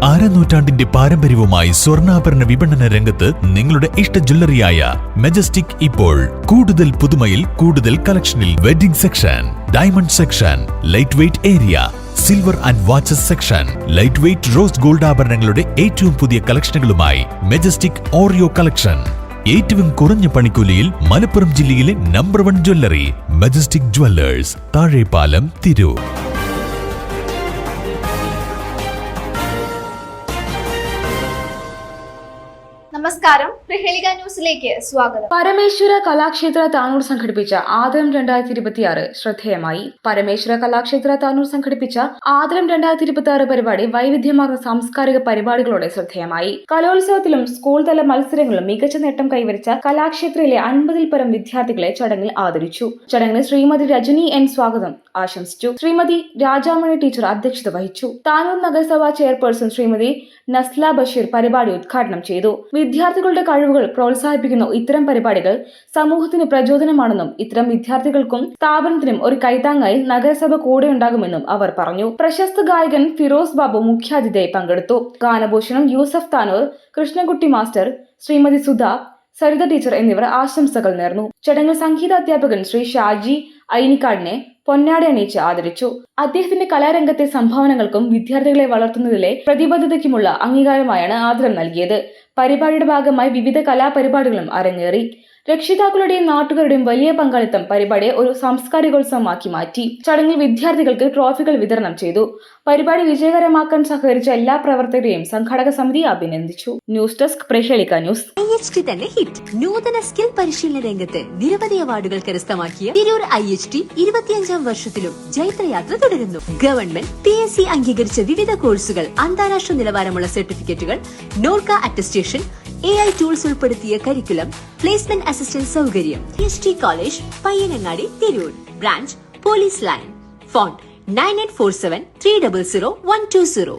അരനൂറ്റാണ്ടിന്റെ പാരമ്പര്യവുമായി സ്വർണ്ണാഭരണ വിപണന രംഗത്ത് നിങ്ങളുടെ ഇഷ്ട ജ്വല്ലറിയായ മെജസ്റ്റിക് ഇപ്പോൾ കൂടുതൽ പുതുമയിൽ കൂടുതൽ കളക്ഷനിൽ wedding section, diamond section, light weight area, silver and watches section, light weight rose gold ആഭരണങ്ങളുടെ ഏറ്റവും പുതിയ കളക്ഷനുകളുമായി മെജസ്റ്റിക് ഓറിയോ കളക്ഷൻ. ഏറ്റവും കുറഞ്ഞ പണിക്കൂലിയിൽ മലപ്പുറം ജില്ലയിലെ number 1 jewellery majestic Jewellers, Thazhepalam, Tirur. നമസ്കാരം, പ്രഹേളിക ന്യൂസിലേക്ക് സ്വാഗതം. പരമേശ്വര കലാക്ഷേത്ര താനൂർ സംഘടിപ്പിച്ച ആദരം 2026 ശ്രദ്ധേയമായി. പരമേശ്വര കലാക്ഷേത്ര താനൂർ സംഘടിപ്പിച്ച ആദരം 2026 പരിപാടി വൈവിധ്യമാർന്ന സാംസ്കാരിക പരിപാടികളോടെ ശ്രദ്ധേയമായി. കലോത്സവത്തിലും സ്കൂൾ തല മത്സരങ്ങളിലും മികച്ച നേട്ടം കൈവരിച്ച കലാക്ഷേത്രയിലെ 50-ൽ പരം വിദ്യാർത്ഥികളെ ചടങ്ങിൽ ആദരിച്ചു. ചടങ്ങിൽ ശ്രീമതി രജനി എൻ സ്വാഗതം ആശംസിച്ചു. ശ്രീമതി രാജാമണി ടീച്ചർ അധ്യക്ഷത വഹിച്ചു. താനൂർ നഗരസഭാ ചെയർപേഴ്സൺ ശ്രീമതി നസ്ല ബഷീർ പരിപാടി ഉദ്ഘാടനം ചെയ്തു. വിദ്യാർത്ഥികളുടെ കഴിവുകൾ പ്രോത്സാഹിപ്പിക്കുന്ന ഇത്തരം പരിപാടികൾ സമൂഹത്തിന് പ്രചോദനമാണെന്നും ഇത്തരം വിദ്യാർത്ഥികൾക്കും സ്ഥാപനത്തിനും ഒരു കൈത്താങ്ങായി നഗരസഭ കൂടെയുണ്ടാകുമെന്നും അവർ പറഞ്ഞു. പ്രശസ്ത ഗായകൻ ഫിറോസ് ബാബു മുഖ്യാതിഥിയായി പങ്കെടുത്തു. ഗാനഭൂഷണം യൂസഫ് താനൂർ, കൃഷ്ണകുട്ടി മാസ്റ്റർ, ശ്രീമതി സുധ, സരിത ടീച്ചർ എന്നിവർ ആശംസകൾ നേർന്നു. ചടങ്ങിൽ സംഗീത അധ്യാപകൻ ശ്രീ ഷാജി ഐനിക്കാടിനെ പൊന്നാട അണിയിച്ച് ആദരിച്ചു. അദ്ദേഹത്തിന്റെ കലാരംഗത്തെ സംഭാവനകൾക്കും വിദ്യാർത്ഥികളെ വളർത്തുന്നതിലെ പ്രതിബദ്ധതയ്ക്കുമുള്ള അംഗീകാരമായാണ് ആദരം നൽകിയത്. പരിപാടിയുടെ ഭാഗമായി വിവിധ കലാപരിപാടികളും അരങ്ങേറി. രക്ഷിതാക്കളുടെയും നാട്ടുകാരുടെയും വലിയ പങ്കാളിത്തം പരിപാടിയെ ഒരു സാംസ്കാരികോത്സവമാക്കി മാറ്റി. ചടങ്ങിൽ വിദ്യാർത്ഥികൾക്ക് ട്രോഫികൾ വിതരണം ചെയ്തു. പരിപാടി വിജയകരമാക്കാൻ സഹകരിച്ച എല്ലാ പ്രവർത്തകരെയും സംഘാടക സമിതി അഭിനന്ദിച്ചു. News desk, Prahelika news. IHT തന്നെ ഹിറ്റ്. നൂതന സ്കിൽ പരിശീലന രംഗത്ത് നിരവധി അവാർഡുകൾ കരസ്ഥമാക്കിയ തിരൂർ IHT 25ാം വർഷത്തിലും ജൈത്രയാത്ര തുടരുന്നു. ഗവൺമെന്റ് PSC അംഗീകരിച്ച വിവിധ കോഴ്സുകൾ, അന്താരാഷ്ട്ര നിലവാരമുള്ള സർട്ടിഫിക്കറ്റുകൾ, നോർക്ക അറ്റസ്റ്റേഷൻ, AI ടൂൾസ് ഉൾപ്പെടുത്തിയ കരിക്കുലം, പ്ലേസ്മെന്റ് അസിസ്റ്റന്റ് സൗകര്യം. IHT college, Payyanangadi, Tirur. Branch police line. Phone 9847 300 120.